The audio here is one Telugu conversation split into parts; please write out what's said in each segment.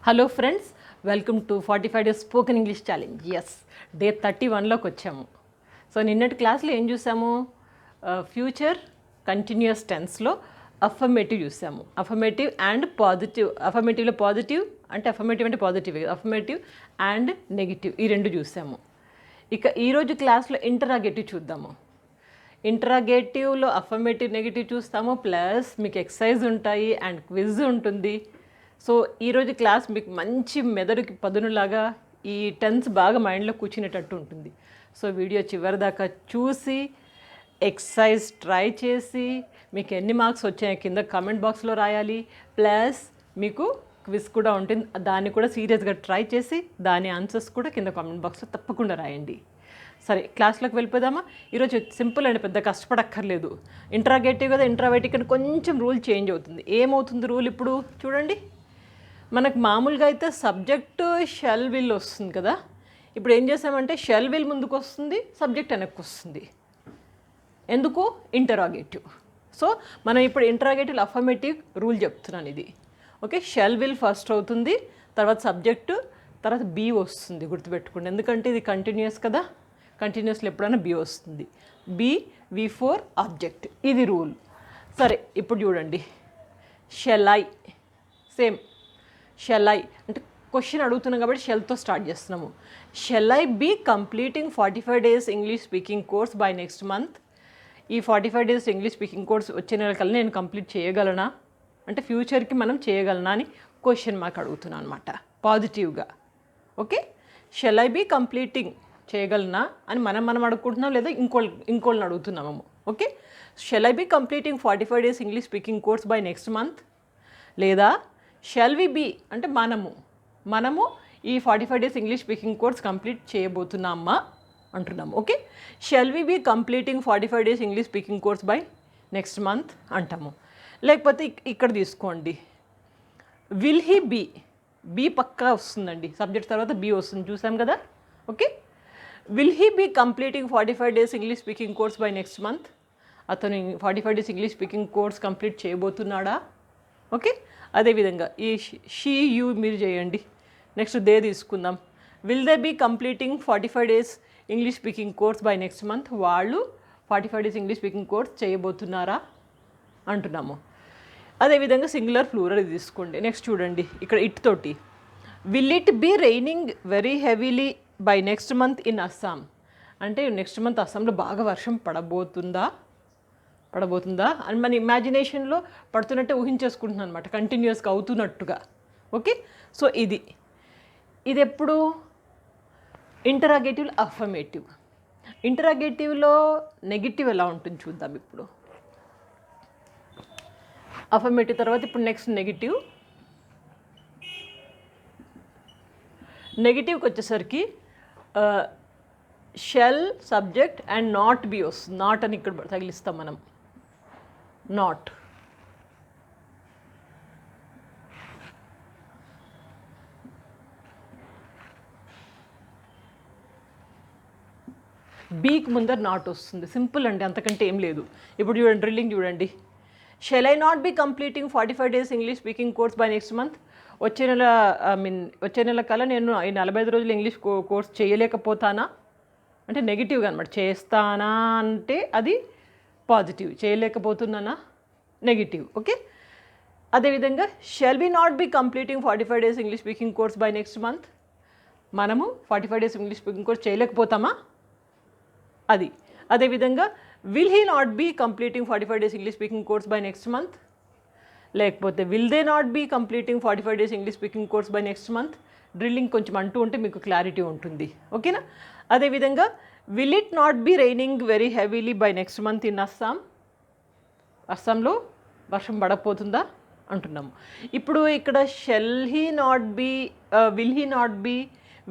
Hello friends, welcome to 45 days spoken English challenge. Yes, day 31లోకి వచ్చాము. సో నిన్నటి క్లాస్లో ఏం చూసాము? ఫ్యూచర్ కంటిన్యూస్ టెన్స్లో అఫర్మేటివ్ చూసాము. Affirmative and positive. అఫర్మేటివ్లో పాజిటివ్ అంటే అఫర్మేటివ్ అంటే పాజిటివ్, అఫర్మేటివ్ అండ్ నెగిటివ్ ఈ రెండు చూసాము. ఇక ఈరోజు క్లాస్లో ఇంటరాగేటివ్ చూద్దాము. ఇంటరాగేటివ్లో అఫర్మేటివ్ నెగిటివ్ చూస్తాము, ప్లస్ మీకు ఎక్సర్సైజ్ ఉంటాయి అండ్ క్విజ్ ఉంటుంది. సో ఈరోజు క్లాస్ మీకు మంచి మెదడుకి పదునులాగా ఈ టెన్స్ బాగా మైండ్లో కూర్చునేటట్టు ఉంటుంది. సో వీడియో చివరిదాకా చూసి ఎక్సర్సైజ్ ట్రై చేసి మీకు ఎన్ని మార్క్స్ వచ్చాయో కింద కామెంట్ బాక్స్లో రాయాలి. ప్లస్ మీకు క్విజ్ కూడా ఉంటుంది, దాన్ని కూడా సీరియస్గా ట్రై చేసి దాని ఆన్సర్స్ కూడా కింద కామెంట్ బాక్స్లో తప్పకుండా రాయండి. సరే, క్లాస్లోకి వెళ్ళిపోదామా? ఈరోజు సింపుల్ అండి, పెద్ద కష్టపడక్కర్లేదు. ఇంటరాగేటివ్ కదా, ఇంటరాగేటివ్ కానీ కొంచెం రూల్ చేంజ్ అవుతుంది. ఏమవుతుంది రూల్ ఇప్పుడు చూడండి. మనకు మామూలుగా అయితే సబ్జెక్టు షెల్ విల్ వస్తుంది కదా. ఇప్పుడు ఏం చేసామంటే షెల్ విల్ ముందుకు వస్తుంది, సబ్జెక్ట్ వెనక్కి వస్తుంది. ఎందుకు? ఇంటరాగేటివ్. సో మనం ఇప్పుడు ఇంటరాగేటివ్ అఫర్మేటివ్ రూల్ చెప్తున్నాను ఇది. ఓకే, షెల్ విల్ ఫస్ట్ అవుతుంది, తర్వాత సబ్జెక్టు, తర్వాత బీ వస్తుంది. గుర్తుపెట్టుకోండి, ఎందుకంటే ఇది కంటిన్యూస్ కదా. కంటిన్యూస్లో ఎప్పుడైనా బీ వస్తుంది. బీ V4 ఆబ్జెక్ట్, ఇది రూల్. సరే, ఇప్పుడు చూడండి. Shall I, same shall I అంటే క్వశ్చన్ అడుగుతున్నాం కాబట్టి షెల్తో స్టార్ట్ చేస్తున్నాము. Shall I be completing 45 days English speaking course by next month? ఈ 45 డేస్ ఇంగ్లీష్ స్పీకింగ్ కోర్స్ వచ్చే నెల కల్లా నేను కంప్లీట్ చేయగలనా అంటే ఫ్యూచర్కి మనం చేయగలనా అని క్వశ్చన్ మార్క్ అడుగుతున్నాను అనమాట, పాజిటివ్గా. Okay, shall I be completing చేయగలనా అని మనం అడుగుకుంటున్నాం, లేదా ఇంకోళ్ళని అడుగుతున్నాము. Okay, shall I be completing 45 days English speaking course by next month, లేదా షెల్ వి బీ అంటే మనము ఈ 45 days English speaking course complete చేయబోతున్నామా అంటున్నాము. Okay, shall we be completing 45 days English speaking course by next month అంటాము. లేకపోతే ఇక్కడ తీసుకోండి, విల్ హీ బీ. బీ పక్కా వస్తుందండి, సబ్జెక్ట్ తర్వాత బీ వస్తుంది, చూసాం కదా. Okay, will he be completing 45 days English speaking course by next month? అతను 45 days English speaking course complete చేయబోతున్నాడా? ఓకే, అదేవిధంగా ఈ షీ యూ మీరు చేయండి. నెక్స్ట్ దే తీసుకుందాం. Will they be completing 45 days English speaking course by next month? వాళ్ళు 45 డేస్ ఇంగ్లీష్ స్పీకింగ్ కోర్స్ చేయబోతున్నారా అంటున్నాము. అదేవిధంగా సింగులర్ ప్లూరల్ తీసుకోండి. నెక్స్ట్ చూడండి, ఇక్కడ ఇట్ తోటి will it be raining very heavily by next month in Assam? అంటే నెక్స్ట్ మంత్ అస్సాంలో బాగా వర్షం పడబోతుందా అని మన ఇమాజినేషన్లో పడుతున్నట్టే ఊహించేసుకుంటున్నాను అనమాట, కంటిన్యూస్గా అవుతున్నట్టుగా. ఓకే, సో ఇది ఎప్పుడు ఇంటరాగేటివ్ అఫర్మేటివ్. ఇంటరాగేటివ్లో నెగిటివ్ ఎలా ఉంటుంది చూద్దాం ఇప్పుడు. అఫర్మేటివ్ తర్వాత ఇప్పుడు నెక్స్ట్ నెగిటివ్కి వచ్చేసరికి shall subject and not be వస్తుంది. నాట్ అని ఇక్కడ తగిలిస్తాం మనం. నాట్, బీకి ముందర నాట్ వస్తుంది. సింపుల్ అండి, అంతకంటే ఏం లేదు. ఇప్పుడు చూడండి, డ్రిల్లింగ్ చూడండి. Shall I not be completing 45 days English speaking course by next month? వచ్చే నెల కల్లా నేను ఈ 45 రోజులు ఇంగ్లీష్ కోర్స్ చేయలేకపోతానా అంటే నెగిటివ్గా అనమాట. చేస్తానా అంటే అది పాజిటివ్, చేయలేకపోతున్నానా నెగిటివ్. ఓకే, అదేవిధంగా shall be not be completing 45 days English speaking course by next month? మనము 45 డేస్ ఇంగ్లీష్ స్పీకింగ్ కోర్స్ చేయలేకపోతామా అది. అదేవిధంగా will he not be completing 45 days English speaking course by next month? లేకపోతే will they not be completing 45 days English speaking course by next month? Drilling కొంచెం అంటూ ఉంటే మీకు క్లారిటీ ఉంటుంది. ఓకేనా? అదేవిధంగా will it not be raining very heavily by next month in Assam? అస్సాంలో వర్షం పడకపోతుందా అంటున్నాము. ఇప్పుడు ఇక్కడ shall he not be, will he not be,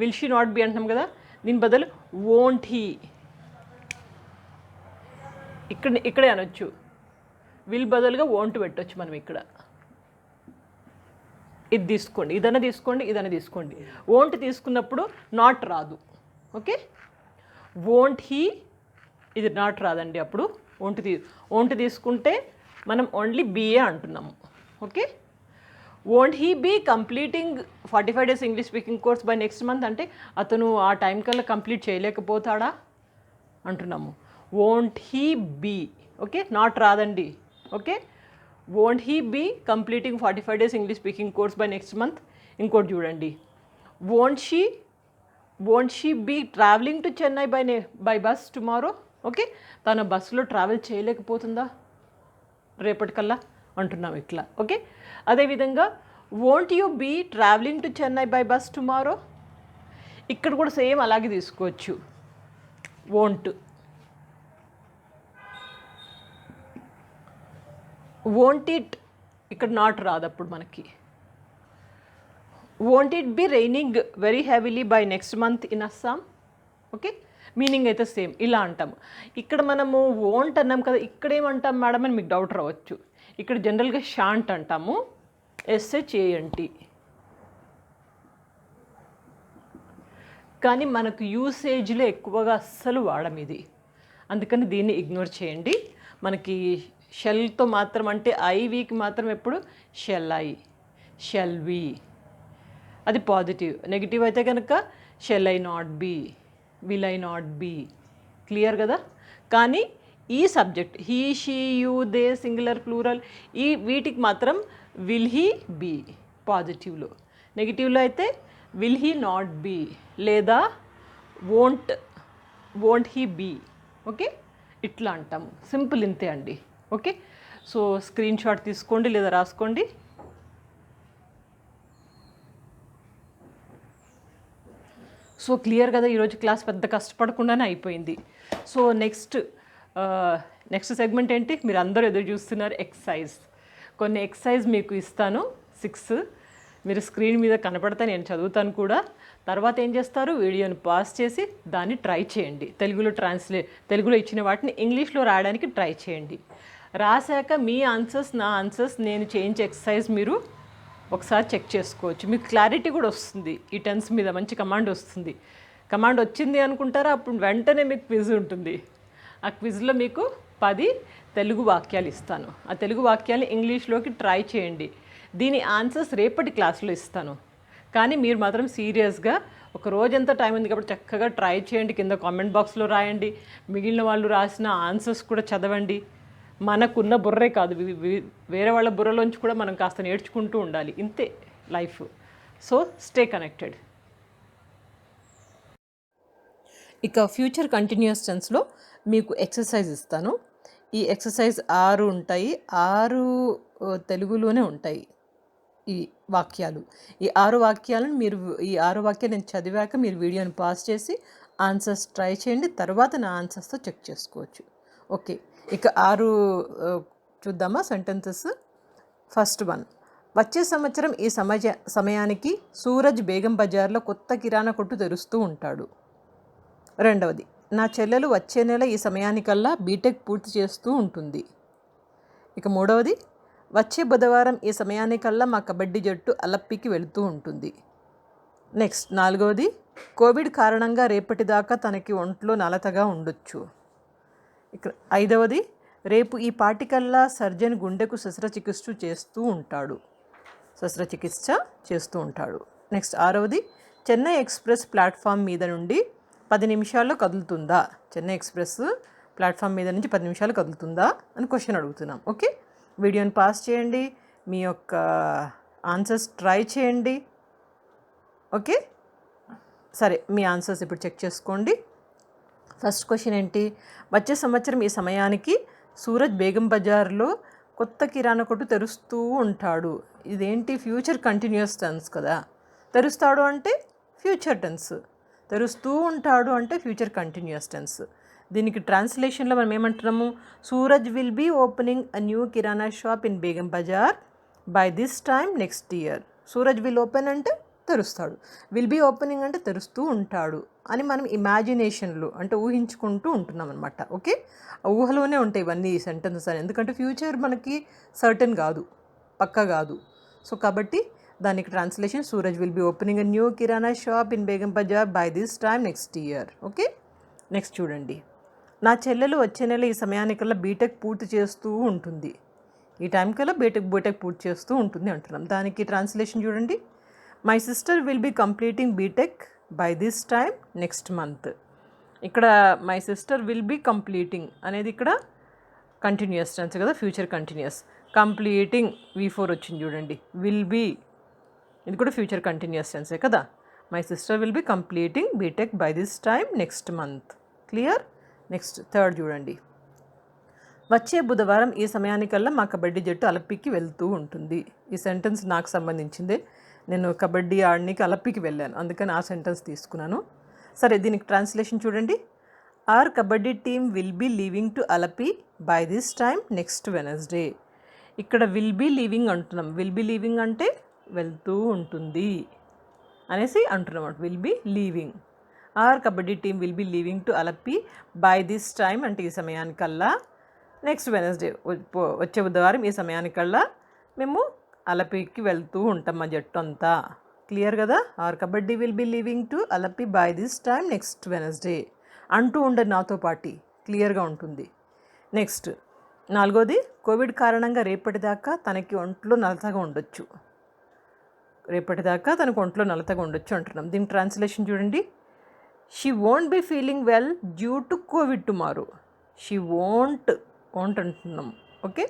will she not be అంటున్నాం కదా. దీని బదులు వోంట్ హీ ఇక్కడే అనొచ్చు. విల్ బదులుగా వోంట్ పెట్టవచ్చు మనం ఇక్కడ. ఇది తీసుకోండి, ఇదన్నా తీసుకోండి. వోంట్ తీసుకున్నప్పుడు నాట్ రాదు. ఓకే, వోంట్ హీ ఇది నాట్ రాదండి. అప్పుడు వోంట్ తీసుకుంటే మనం ఓన్లీ బిఏ అంటున్నాము. Okay, won't he be completing 45 days English speaking course by next month అంటే అతను ఆ టైం కల్లా కంప్లీట్ చేయలేకపోతాడా అంటున్నాము. Won't he be, okay, not రాదండి. Okay, won't he be completing 45 days English speaking course by next month. ఇంకోటి చూడండి, won't she be travelling to Chennai by bus tomorrow. Okay, తన బస్సులో ట్రావెల్ చేయలేకపోతుందా రేపటికల్లా అంటున్నాం ఇట్లా. ఓకే, అదేవిధంగా won't you be travelling to Chennai by bus tomorrow. ఇక్కడ కూడా సేమ్ అలాగే తీసుకోవచ్చు. వోంట్ ఇట్, ఇక్కడ నాట్ రాదు అప్పుడు మనకి. Won't it be raining very heavily by next month in Assam. Okay, meaning అయితే సేమ్ ఇలా అంటాము. ఇక్కడ మనము వోంట్ అన్నాం కదా, ఇక్కడ ఏమంటాం మేడం అని మీకు డౌట్ రావచ్చు. ఇక్కడ జనరల్గా షాంట్ అంటాము, SHANT. కానీ మనకు యూసేజ్లో ఎక్కువగా అస్సలు వాడం ఇది, అందుకని దీన్ని ఇగ్నోర్ చేయండి. మనకి షెల్తో మాత్రం అంటే ఐవీకి మాత్రం ఎప్పుడు షెల్ ఐ, షెల్ వి, అది పాజిటివ్. నెగిటివ్ అయితే కనుక shall I not be, will I not be. Clear కదా. కానీ ఈ subject he, she, you, they, singular, plural, వీటికి మాత్రం విల్ హీ బీ పాజిటివ్లో. నెగిటివ్లో అయితే విల్ హీ నాట్ బీ లేదా వోంట్ హీ బీ. ఓకే, ఇట్లా అంటాము. సింపుల్ ఇంతే అండి. ఓకే, సో స్క్రీన్ షాట్ తీసుకోండి లేదా రాసుకోండి. సో క్లియర్ కదా, ఈరోజు క్లాస్ పెద్ద కష్టపడకుండానే అయిపోయింది. సో నెక్స్ట్ సెగ్మెంట్ ఏంటి, మీరు అందరూ ఎదురు చూస్తున్నారు, ఎక్సర్సైజ్. కొన్ని ఎక్సర్సైజ్ మీకు ఇస్తాను 6, మీరు స్క్రీన్ మీద కనపడతా, నేను చదువుతాను కూడా. తర్వాత ఏం చేస్తారు, వీడియోని పాజ్ చేసి దాన్ని ట్రై చేయండి. తెలుగులో ఇచ్చిన వాటిని ఇంగ్లీష్లో రాయడానికి ట్రై చేయండి. రాశాక మీ ఆన్సర్స్, నా ఆన్సర్స్, నేను చేయించే ఎక్సర్సైజ్ మీరు ఒకసారి చెక్ చేసుకోవచ్చు. మీకు క్లారిటీ కూడా వస్తుంది. ఈ టెన్స్ మీద మంచి కమాండ్ వస్తుంది. కమాండ్ వచ్చింది అనుకుంటారా, అప్పుడు వెంటనే మీకు క్విజ్ ఉంటుంది. ఆ క్విజ్లో మీకు 10 తెలుగు వాక్యాలు ఇస్తాను. ఆ తెలుగు వాక్యాలు ఇంగ్లీష్లోకి ట్రై చేయండి. దీని ఆన్సర్స్ రేపటి క్లాస్లో ఇస్తాను. కానీ మీరు మాత్రం సీరియస్గా ఒక రోజంతా టైం ఉంది కాబట్టి చక్కగా ట్రై చేయండి. కింద కామెంట్ బాక్స్లో రాయండి. మిగిలిన వాళ్ళు రాసిన ఆన్సర్స్ కూడా చదవండి. మనకున్న బుర్రే కాదు, వేరే వాళ్ళ బుర్రలోంచి కూడా మనం కాస్త నేర్చుకుంటూ ఉండాలి. ఇంతే లైఫ్. So stay connected. ఇక ఫ్యూచర్ కంటిన్యూస్ టెన్స్లో మీకు ఎక్సర్సైజ్ ఇస్తాను. ఈ ఎక్సర్సైజ్ 6 ఉంటాయి. 6 తెలుగులోనే ఉంటాయి ఈ వాక్యాలు. ఈ 6 వాక్యాలను ఈ 6 వాక్యాలు నేను చదివాక మీరు వీడియోని పాజ్ చేసి ఆన్సర్స్ ట్రై చేయండి. తర్వాత నా ఆన్సర్స్తో చెక్ చేసుకోవచ్చు. ఓకే, ఇక 6 చూద్దామా సెంటెన్సెస్. ఫస్ట్ వన్, వచ్చే సంవత్సరం ఈ సమయానికి సూరజ్ బేగం బజార్లో కొత్త కిరాణా కొట్టు తెరుస్తూ ఉంటాడు. రెండవది, నా చెల్లెలు వచ్చే నెల ఈ సమయానికల్లా బీటెక్ పూర్తి చేస్తూ ఉంటుంది. ఇక మూడవది, వచ్చే బుధవారం ఈ సమయానికల్లా మా కబడ్డీ జట్టు అలప్పికి వెళుతూ ఉంటుంది. నెక్స్ట్ నాలుగవది, కోవిడ్ కారణంగా రేపటిదాకా తనకి ఒంట్లో నలతగా ఉండొచ్చు. ఇక ఐదవది, రేపు ఈ పాటికల్లా సర్జన్ గుండెకు శస్త్రచికిత్స చేస్తూ ఉంటాడు. నెక్స్ట్ ఆరవది, చెన్నై ఎక్స్ప్రెస్ ప్లాట్ఫామ్ మీద నుండి 10 నిమిషాల్లో కదులుతుందా. చెన్నై ఎక్స్ప్రెస్ ప్లాట్ఫామ్ మీద నుంచి 10 నిమిషాలు కదులుతుందా అని క్వశ్చన్ అడుగుతున్నాం. ఓకే, వీడియోని పాస్ చేయండి, మీ యొక్క ఆన్సర్స్ ట్రై చేయండి. ఓకే, సరే, మీ ఆన్సర్స్ ఇప్పుడు చెక్ చేసుకోండి. ఫస్ట్ క్వశ్చన్ ఏంటి, వచ్చే సంవత్సరం ఈ సమయానికి సూరజ్ బేగం బజార్లో కొత్త కిరాణా కొట్టు తెరుస్తూ ఉంటాడు. ఇదేంటి, ఫ్యూచర్ కంటిన్యూస్ టెన్స్ కదా. తెరుస్తాడు అంటే ఫ్యూచర్ టెన్స్, తెరుస్తూ ఉంటాడు అంటే ఫ్యూచర్ కంటిన్యూస్ టెన్స్. దీనికి ట్రాన్స్లేషన్లో మనం ఏమంటున్నాము, Suraj will be opening a new kirana shop in Begum Bazar by this time next year. Suraj will open అంటే తెరుస్తాడు, విల్ బీ ఓపెనింగ్ అంటే తెరుస్తూ ఉంటాడు అని మనం ఇమాజినేషన్లో అంటే ఊహించుకుంటూ ఉంటున్నాం అనమాట. ఓకే, ఊహలోనే ఉంటాయి ఇవన్నీ ఈ సెంటెన్సెస్ అని, ఎందుకంటే ఫ్యూచర్ మనకి సర్టన్ కాదు, పక్కా కాదు. సో కాబట్టి దానికి translation, Suraj will be opening a new kirana shop in Begum Bazar by this time next year. Okay, next చూడండి, నా చెల్లెలు వచ్చే నెల ఈ సమయానికల్లా బీటెక్ పూర్తి చేస్తూ ఉంటుంది. ఈ టైం కల్లా బీటెక్ పూర్తి చేస్తూ ఉంటుంది అంటున్నాం. దానికి ట్రాన్స్లేషన్ చూడండి. My sister will be completing BTech by this time next month. ఇక్కడ my sister will be completing అనేది ఇక్కడ కంటిన్యూస్ టెన్స్ కదా, ఫ్యూచర్ కంటిన్యూస్. కంప్లీటింగ్ V4 వచ్చింది చూడండి. విల్ బీ ఇది కూడా ఫ్యూచర్ కంటిన్యూస్ టెన్సే కదా. My sister will be completing BTech by this time next month. Clear? Next third చూడండి. వచ్చే బుధవారం ఈ సమయానికల్లా మా కబడ్డీ జట్టు అలపికి వెళ్తూ ఉంటుంది. ఈ సెంటెన్స్ నాకు సంబంధించిందే. నేను కబడ్డీ ఆడడానికి అలపికి వెళ్ళాను, అందుకని ఆ సెంటెన్స్ తీసుకున్నాను. సరే, దీనికి ట్రాన్స్లేషన్ చూడండి. Our kabaddi team will be leaving to Alleppey by this time next Wednesday. ఇక్కడ విల్ బీ లీవింగ్ అంటున్నాం. విల్ బీ లీవింగ్ అంటే వెళ్తూ ఉంటుంది అనేసి అంటున్నాం. Will be leaving. Our kabaddi team will be leaving to Alleppey by this time అంటే ఈ సమయానికల్లా నెక్స్ట్ వెనస్డే వచ్చే బుధవారం ఈ సమయానికల్లా మేము అలపికి వెళ్తూ ఉంటాం మా జట్టు అంతా. క్లియర్ కదా? Our kabaddi will be leaving to Alleppey by this time next Wednesday అంటూ ఉండదు నాతో పాటి, క్లియర్గా ఉంటుంది. నెక్స్ట్ నాలుగోది, కోవిడ్ కారణంగా రేపటిదాకా తనకి ఒంట్లో నలతగా ఉండొచ్చు. రేపటిదాకా తనకు ఒంట్లో నలతగా ఉండొచ్చు అంటున్నాం. దీని ట్రాన్స్లేషన్ చూడండి. She won't be feeling well due to Covid tomorrow. She won't అంటున్నాం. ఓకే,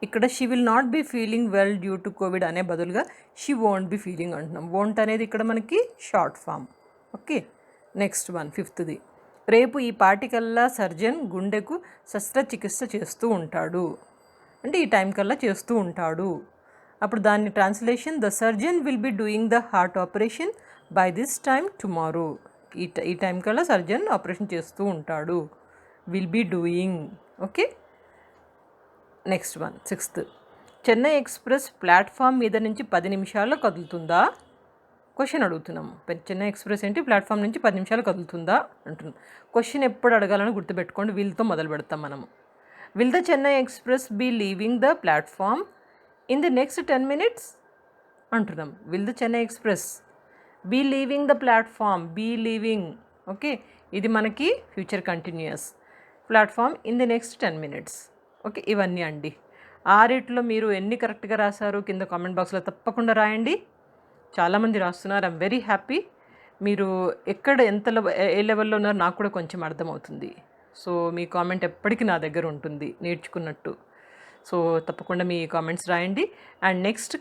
ఇక్కడ she will not be feeling well due to Covid అనే బదులుగా షీ వోంట్ బీ ఫీలింగ్ అంటున్నాం. వోంట్ అనేది ఇక్కడ మనకి short form. Okay, next one ఫిఫ్త్ది. రేపు ఈ పాటికల్లా సర్జన్ గుండెకు శస్త్రచికిత్స చేస్తూ ఉంటాడు అంటే ఈ టైం కల్లా చేస్తూ ఉంటాడు. అప్పుడు దాని translation, the surgeon will be doing the heart operation by this time tomorrow. ఈ టైం కల్లా సర్జన్ ఆపరేషన్ చేస్తూ ఉంటాడు. Will be doing. Okay, next one sixth. Chennai express platform మీద నుంచి 10 నిమిషాల్లో కదులుతుందా? క్వశ్చన్ అడుగుతున్నాము. చెన్నై ఎక్స్ప్రెస్ ఏంటి, ప్లాట్ఫామ్ నుంచి 10 నిమిషాలు కదులుతుందా అంటున్నాం. క్వశ్చన్ ఎప్పుడు అడగాలని గుర్తుపెట్టుకోండి. విల్తో మొదలు పెడతాం మనము. Will the Chennai express be leaving the platform in the next 10 minutes అంటున్నాం. Will the Chennai express be leaving the platform, be leaving. Okay, ఇది మనకి future continuous. Platform in the next 10 minutes. Okay, ఇవన్నీ అండి. ఆరిట్లో మీరు ఎన్ని కరెక్ట్గా రాశారు కింద కామెంట్ బాక్స్లో తప్పకుండా రాయండి. చాలామంది రాస్తున్నారు. I'm very happy. మీరు ఎక్కడ ఏ లెవెల్లో ఉన్నారో నాకు కూడా కొంచెం అర్థమవుతుంది. సో మీ కామెంట్ ఎప్పటికీ నా దగ్గర ఉంటుంది నేర్చుకున్నట్టు. సో తప్పకుండా మీ కామెంట్స్ రాయండి. అండ్ నెక్స్ట్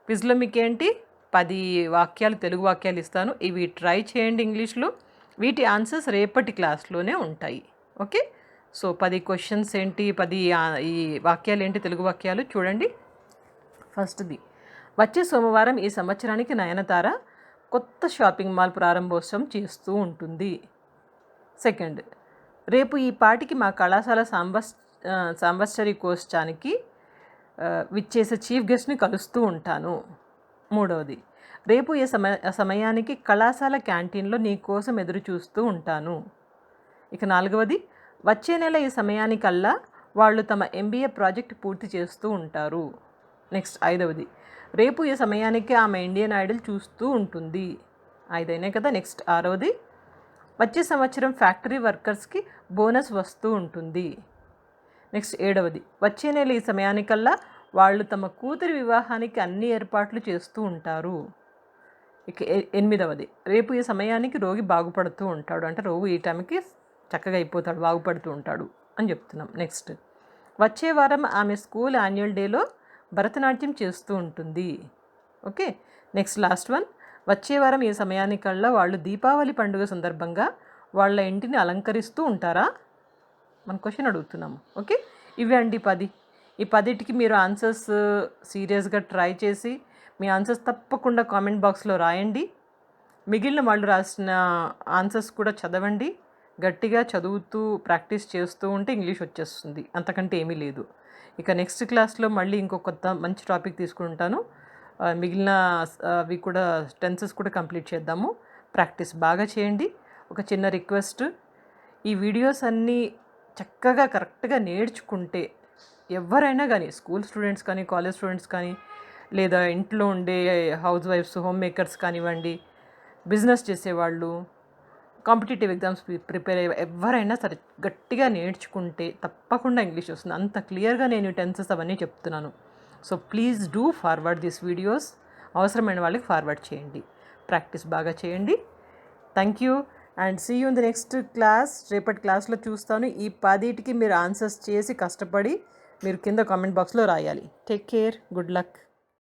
క్విజ్లో మీకేంటి 10 వాక్యాలు, తెలుగు వాక్యాలు ఇస్తాను. ఇవి ట్రై చేయండి ఇంగ్లీష్లో. వీటి ఆన్సర్స్ రేపటి క్లాస్లోనే ఉంటాయి. ఓకే, సో 10 క్వశ్చన్స్ ఏంటి, 10 ఈ వాక్యాలు ఏంటి, తెలుగు వాక్యాలు చూడండి. ఫస్ట్ది, వచ్చే సోమవారం ఈ సంవత్సరానికి నయనతార కొత్త షాపింగ్ మాల్ ప్రారంభోత్సవం చేస్తూ ఉంటుంది. సెకండ్, రేపు ఈ పాటికి మా కళాశాల సాంవత్సరీ కోశానికి విచ్చేసే చీఫ్ గెస్ట్ని కలుస్తూ ఉంటాను. మూడవది, రేపు ఈ సమయానికి కళాశాల క్యాంటీన్లో నీ కోసం ఎదురు చూస్తూ ఉంటాను. ఇక నాలుగవది, వచ్చే నెల ఈ సమయానికల్లా వాళ్ళు తమ MBA ప్రాజెక్ట్ పూర్తి చేస్తూ ఉంటారు. నెక్స్ట్ ఐదవది, రేపు ఈ సమయానికి ఆమె ఇండియన్ ఐడల్ చూస్తూ ఉంటుంది. 5 అయినాయి కదా. నెక్స్ట్ ఆరవది, వచ్చే సంవత్సరం ఫ్యాక్టరీ వర్కర్స్కి బోనస్ వస్తూ ఉంటుంది. నెక్స్ట్ 7వది, వచ్చే నెల ఈ సమయానికల్లా వాళ్ళు తమ కూతురి వివాహానికి అన్ని ఏర్పాట్లు చేస్తూ ఉంటారు. ఇక 8వది, రేపు ఈ సమయానికి రోగి బాగుపడుతూ ఉంటాడు అంటే రోగి ఈ టైంకి చక్కగా అయిపోతాడు, బాగుపడుతూ ఉంటాడు అని చెప్తున్నాం. నెక్స్ట్, వచ్చే వారం ఆమె స్కూల్ యాన్యువల్ డేలో భరతనాట్యం చేస్తూ ఉంటుంది. ఓకే, నెక్స్ట్ లాస్ట్ వన్, వచ్చే వారం ఈ సమయానికల్లా వాళ్ళు దీపావళి పండుగ సందర్భంగా వాళ్ళ ఇంటిని అలంకరిస్తూ ఉంటారా? మన క్వశ్చన్ అడుగుతున్నాము. ఓకే, ఇవే అండి 10. ఈ 10టికి మీరు ఆన్సర్స్ సీరియస్గా ట్రై చేసి మీ ఆన్సర్స్ తప్పకుండా కామెంట్ బాక్స్లో రాయండి. మిగిలిన వాళ్ళు రాసిన ఆన్సర్స్ కూడా చదవండి. గట్టిగా చదువుతూ ప్రాక్టీస్ చేస్తూ ఉంటే ఇంగ్లీష్ వచ్చేస్తుంది, అంతకంటే ఏమీ లేదు. ఇక నెక్స్ట్ క్లాస్లో మళ్ళీ ఇంకో కొత్త మంచి టాపిక్ తీసుకుంటాను. మిగిలిన అవి కూడా టెన్సెస్ కూడా కంప్లీట్ చేద్దాము. ప్రాక్టీస్ బాగా చేయండి. ఒక చిన్న రిక్వెస్ట్, ఈ వీడియోస్ అన్నీ చక్కగా కరెక్ట్గా నేర్చుకుంటే ఎవరైనా కానీ, స్కూల్ స్టూడెంట్స్ కానీ, కాలేజ్ స్టూడెంట్స్ కానీ, లేదా ఇంట్లో ఉండే హౌస్ వైఫ్స్, హోమ్ మేకర్స్ కానివ్వండి, బిజినెస్ చేసేవాళ్ళు, కాంపిటేటివ్ ఎగ్జామ్స్ ప్రిపేర్ అయ్యే ఎవరైనా సరే గట్టిగా నేర్చుకుంటే తప్పకుండా ఇంగ్లీష్ వస్తుంది. అంత క్లియర్గా నేను టెన్సెస్ అవన్నీ చెప్తున్నాను. So please do forward this videos. అవసరమైన వాళ్ళకి ఫార్వర్డ్ చేయండి. ప్రాక్టీస్ బాగా చేయండి. Thank you and see you in the next class. రేపటి క్లాస్లో చూస్తాను. ఈ 10టికి మీరు ఆన్సర్స్ చేసి కష్టపడి మీరు కింద కామెంట్ బాక్స్లో రాయాలి. Take care. Good luck.